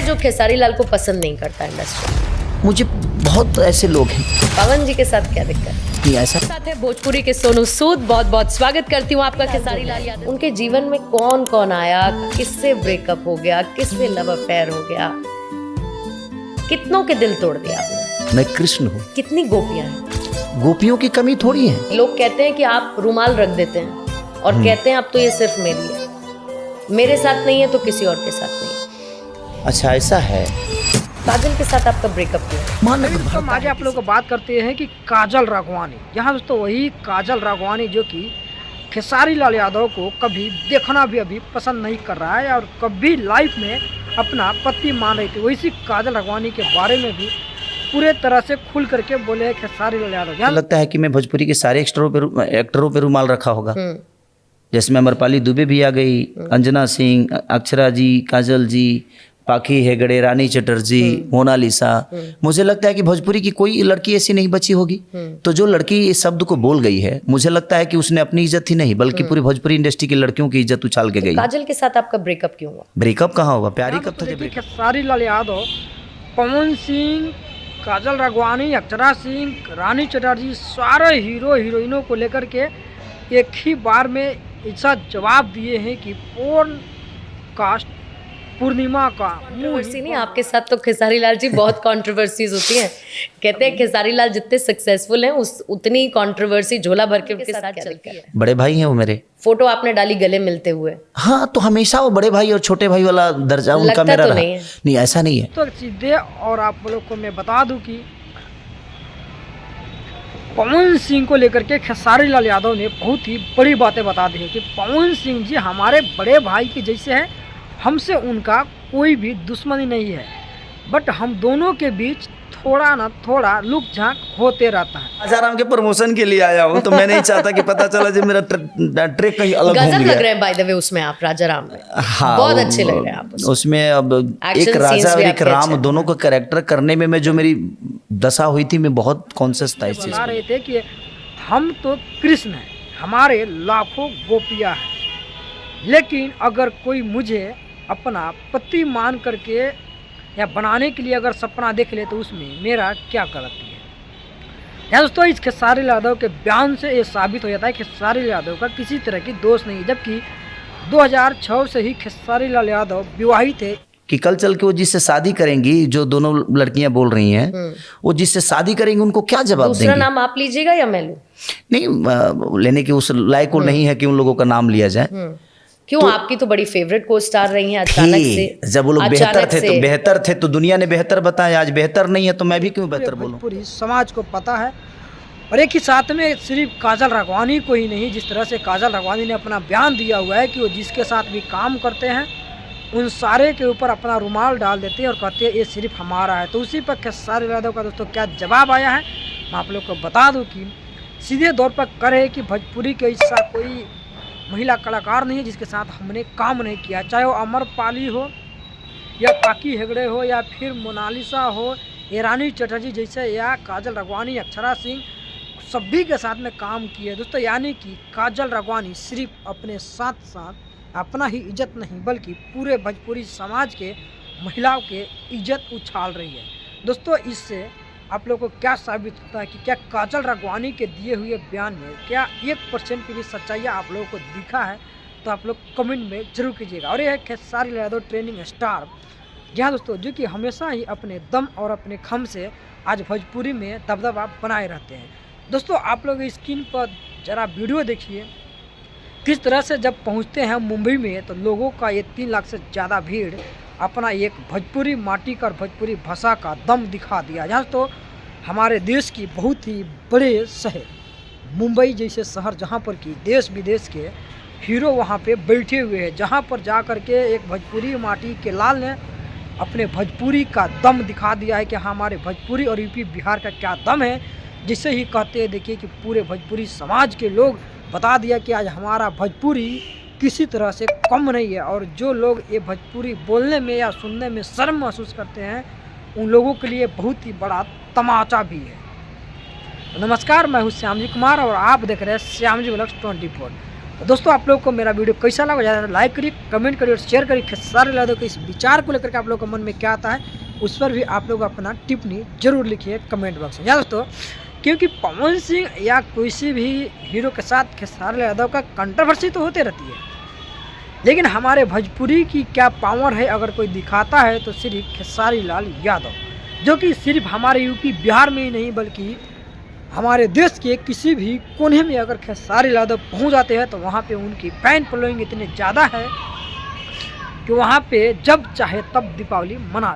जो खेसारी लाल को पसंद नहीं करता इंडस्ट्री? मुझे बहुत ऐसे लोग हैं। पवन जी के साथ क्या दिक्कत? नहीं ऐसा साथ है भोजपुरी के सोनू सूद। बहुत बहुत स्वागत करती हूँ आपका खेसारी लाल यादव। उनके जीवन में कौन कौन आया, किससे ब्रेकअप हो गया, किससे लव अफेयर हो गया, कितनों के दिल तोड़ दिया आपने? मैं कृष्ण हूँ। कितनी गोपियां हैं? गोपियों की कमी थोड़ी है। लोग कहते हैं कि आप रुमाल रख देते हैं और कहते हैं अब तो ये सिर्फ मेरी है, मेरे साथ नहीं है तो किसी और के साथ नहीं है। अच्छा ऐसा है। काजल के साथ आपका ब्रेकअप हुआ? तो आज आप लोग को बात करते हैं कि काजल राघवानी। यहाँ दोस्तों वही काजल राघवानी जो कि खेसारी लाल यादव को कभी देखना भी अभी पसंद नहीं कर रहा है और कभी लाइफ में अपना पति मान रही थी। वैसी काजल राघवानी के बारे में भी पूरे तरह से खुल करके बोले खेसारी लाल यादव। लगता है कि मैं भोजपुरी के सारे एक्टरों पे रुमाल रखा होगा। जैसे में अमरपाली दुबे भी आ गई, अंजना सिंह, अक्षरा जी, काजल जी, पाखी हेगड़े, रानी चटर्जी, मोनालिसा। मुझे लगता है कि भोजपुरी की कोई लड़की ऐसी नहीं बची होगी। तो जो लड़की इस शब्द को बोल गई है, मुझे लगता है कि उसने अपनी इज्जत ही नहीं बल्कि पूरी भोजपुरी इंडस्ट्री की लड़कियों की इज्जत उछाल के गई। काजल के साथ आपका ब्रेकअप क्यों हुआ? ब्रेकअप कहाँ हुआ, प्यारी कब था? खेसारी लाल यादव, पवन सिंह, काजल राघवानी, अक्षरा सिंह, रानी चटर्जी, सारे हीरो हीरोइनों को लेकर के एक ही बार में ऐसा जवाब दिए हैं कि पूर्ण कास्ट पूर्णिमा का कंट्रोवर्सी नहीं। आपके साथ तो खेसारी लाल जी बहुत कंट्रोवर्सीज होती हैं। कहते हैं खेसारी लाल जितने सक्सेसफुल हैं उतनी कंट्रोवर्सी झोला भर के उनके साथ चलती है। बड़े भाई हैं वो मेरे। फोटो आपने डाली गले मिलते हुए। हाँ तो हमेशा वो बड़े भाई और छोटे भाई वाला दर्जा उनका मेरा तो रहा। नहीं है। नहीं ऐसा नहीं है। तो सीधे और आप लोग को मैं बता दूं कि पवन सिंह को लेकर के खेसारी लाल यादव ने बहुत ही बड़ी बातें बता दी है कि पवन सिंह जी हमारे बड़े भाई के जैसे हैं, हमसे उनका कोई भी दुश्मनी नहीं है, बट हम दोनों के बीच थोड़ा ना थोड़ा लुक झांक होते रहता है। राजाराम के प्रमोशन के लिए आया हूँ तो मैं नहीं चाहता कि पता चला जो मेरा ट्रैक कहीं अलग घूम गजब गया। लग रहे हैं बाय द वे उसमें आप राजाराम में। हाँ, बहुत अच्छे लग रहे हैं आप उसमें। अब Action एक राजा scenes और भी एक आपके राम अच्छे दोनों को कैरेक्टर करने में मैं जो मेरी दशा हुई थी, मैं बहुत कॉन्शियस था इस चीज बता रहे थे कि हम तो कृष्ण हैं, हमारे लाखों गोपियां हैं, लेकिन अगर कोई मुझे अपना पति मान करके या बनाने के लिए अगर सपना देख ले तो उसमें मेरा क्या गलती है। या दोस्तों इस खेसारी लाल यादव के बयान से ये साबित हो जाता है कि खेसारी लाल यादव का किसी तरह की दोष नहीं, जबकि 2006 से ही खेसारी लाल यादव विवाहित थे। कि कल चल के वो जिससे शादी करेंगी, जो दोनों लड़कियां बोल रही हैं, वो जिससे शादी करेंगी उनको क्या जवाब दूसरा देंगी? नाम आप लीजिएगा या मैं लूं? नहीं लेने की उस लायक को नहीं है कि उन लोगों का नाम लिया जाए। क्यों? आपकी तो बड़ी फेवरेट को स्टार रही हैं। अचानक से जब वो लोग अचानक बेहतर थे तो दुनिया ने बेहतर बताया, आज बेहतर नहीं है तो मैं भी क्यों बेहतर बोलूं? पूरी समाज को पता है। और एक ही साथ में सिर्फ काजल राघवानी को ही नहीं, जिस तरह से काजल राघवानी ने अपना बयान दिया हुआ है कि वो जिसके साथ भी काम करते हैं उन सारे के ऊपर अपना रुमाल डाल देते हैं और कहते हैं ये सिर्फ हमारा है। तो उसी पर खेसारी लाल यादव का दोस्तों क्या जवाब आया है, मैं आप लोग को बता दूं कि सीधे तौर पर कहे कि भोजपुरी के ऐसा कोई महिला कलाकार नहीं है जिसके साथ हमने काम नहीं किया, चाहे वो अमरपाली हो या पाखी हेगड़े हो या फिर मोनालिसा हो या रानी चटर्जी जैसे या काजल राघवानी, अक्षरा सिंह, सभी के साथ में काम किए दोस्तों। यानी कि काजल राघवानी सिर्फ अपने साथ साथ अपना ही इज्जत नहीं बल्कि पूरे भोजपुरी समाज के महिलाओं के इज्जत उछाल रही है। दोस्तों इससे आप लोगों को क्या साबित होता है कि क्या काजल राघवानी के दिए हुए बयान में क्या 1% की भी सच्चाई आप लोगों को दिखा है? तो आप लोग कमेंट में जरूर कीजिएगा। और यह है खेसारी लाल यादव ट्रेनिंग स्टार, जहाँ दोस्तों जो कि हमेशा ही अपने दम और अपने खम से आज भोजपुरी में दबदबा बनाए रहते हैं। दोस्तों आप लोग स्क्रीन पर ज़रा वीडियो देखिए किस तरह से जब पहुंचते हैं मुंबई में तो लोगों का ये 3 लाख से ज़्यादा भीड़ अपना एक भोजपुरी माटी का और भोजपुरी भाषा का दम दिखा दिया। जहाँ तो हमारे देश की बहुत ही बड़े शहर मुंबई जैसे शहर, जहाँ पर कि देश विदेश के हीरो वहाँ पे बैठे हुए हैं, जहाँ पर जा कर के एक भोजपुरी माटी के लाल ने अपने भोजपुरी का दम दिखा दिया है कि हमारे भोजपुरी और यूपी बिहार का क्या दम है। जिससे ही कहते हैं देखिए कि पूरे भोजपुरी समाज के लोग बता दिया कि आज हमारा भोजपुरी किसी तरह से कम नहीं है। और जो लोग ये भोजपुरी बोलने में या सुनने में शर्म महसूस करते हैं उन लोगों के लिए बहुत ही बड़ा तमाचा भी है। नमस्कार, मैं हूँ श्याम जी कुमार और आप देख रहे हैं श्याम जी व्लॉग्स 24। तो दोस्तों आप लोग को मेरा वीडियो कैसा लगा, ज़्यादा लाइक करिए, कमेंट करिए और शेयर करिए। खेसारी यादव के इस विचार को लेकर के आप लोग के मन में क्या आता है उस पर भी आप लोग अपना टिप्पणी जरूर लिखिए कमेंट बॉक्स में। दोस्तों क्योंकि पवन सिंह या किसी भी हीरो के साथ खेसारी यादव का कंट्रोवर्सी तो होते रहती है, लेकिन हमारे भोजपुरी की क्या पावर है अगर कोई दिखाता है तो सिर्फ खेसारी लाल यादव, जो कि सिर्फ हमारे यूपी बिहार में ही नहीं बल्कि हमारे देश के किसी भी कोने में अगर खेसारी यादव पहुंच जाते हैं तो वहाँ पे उनकी फैन फॉलोइंग इतने ज़्यादा है कि वहाँ पे जब चाहे तब दीपावली मना